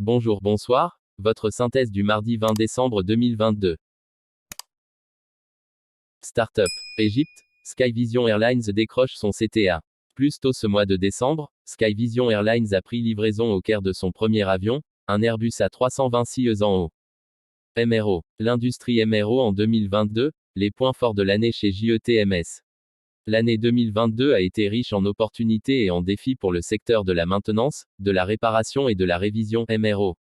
Bonjour, bonsoir, votre synthèse du mardi 20 décembre 2022. Startup. Égypte, Skyvision Airlines décroche son CTA. Plus tôt ce mois de décembre, Skyvision Airlines a pris livraison au Caire de son premier avion, un Airbus A320 en haut. MRO. L'industrie MRO en 2022, les points forts de l'année chez JETMS. L'année 2022 a été riche en opportunités et en défis pour le secteur de la maintenance, de la réparation et de la révision MRO.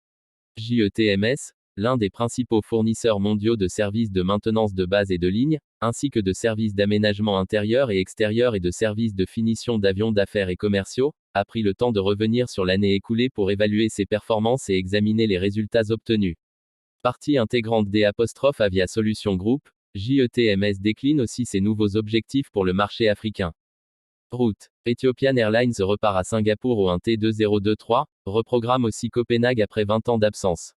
JETMS, l'un des principaux fournisseurs mondiaux de services de maintenance de base et de ligne, ainsi que de services d'aménagement intérieur et extérieur et de services de finition d'avions d'affaires et commerciaux, a pris le temps de revenir sur l'année écoulée pour évaluer ses performances et examiner les résultats obtenus. Partie intégrante d'Avia Solutions Group, JETMS décline aussi ses nouveaux objectifs pour le marché africain. Route. Ethiopian Airlines repart à Singapour au 1 T2023, reprogramme aussi Copenhague après 20 ans d'absence.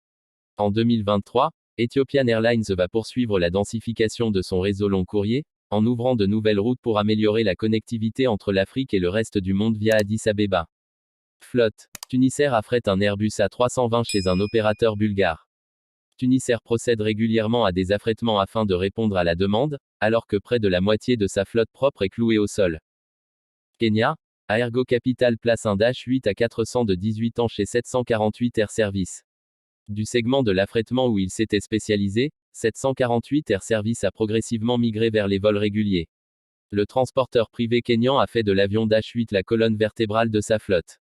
En 2023, Ethiopian Airlines va poursuivre la densification de son réseau long courrier, en ouvrant de nouvelles routes pour améliorer la connectivité entre l'Afrique et le reste du monde via Addis Abeba. Flotte. Tunisair affrète un Airbus A320 chez un opérateur bulgare. Tunisair procède régulièrement à des affrètements afin de répondre à la demande, alors que près de la moitié de sa flotte propre est clouée au sol. Kenya, Aergo Capital place un Dash 8 à 400 de 18 ans chez 748 Air Service. Du segment de l'affrètement où il s'était spécialisé, 748 Air Service a progressivement migré vers les vols réguliers. Le transporteur privé kényan a fait de l'avion Dash 8 la colonne vertébrale de sa flotte.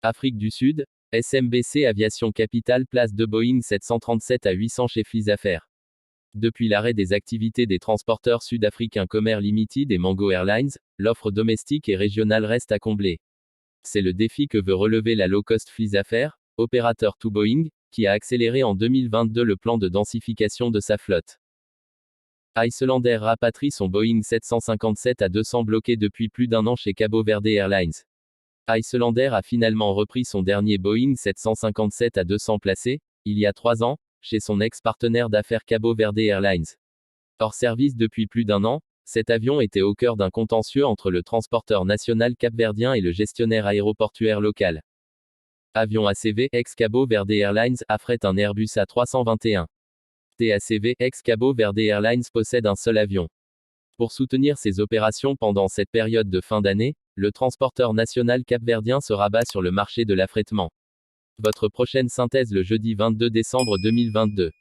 Afrique du Sud, SMBC Aviation Capital place deux Boeing 737 à 800 chez FlyAffaires. Depuis l'arrêt des activités des transporteurs sud-africains Comer Limited et Mango Airlines, l'offre domestique et régionale reste à combler. C'est le défi que veut relever la low-cost FlyAffaires, opérateur to Boeing, qui a accéléré en 2022 le plan de densification de sa flotte. Icelandair rapatrie son Boeing 757 à 200 bloqué depuis plus d'un an chez Cabo Verde Airlines. Icelandair a finalement repris son dernier Boeing 757 à 200 placé, il y a 3 ans, chez son ex-partenaire d'affaires Cabo Verde Airlines. Hors service depuis plus d'un an, cet avion était au cœur d'un contentieux entre le transporteur national capverdien et le gestionnaire aéroportuaire local. Avion ACV ex-Cabo Verde Airlines affrète un Airbus A321. TACV ex-Cabo Verde Airlines possède un seul avion. Pour soutenir ses opérations pendant cette période de fin d'année, le transporteur national capverdien se rabat sur le marché de l'affrètement. Votre prochaine synthèse le jeudi 22 décembre 2022.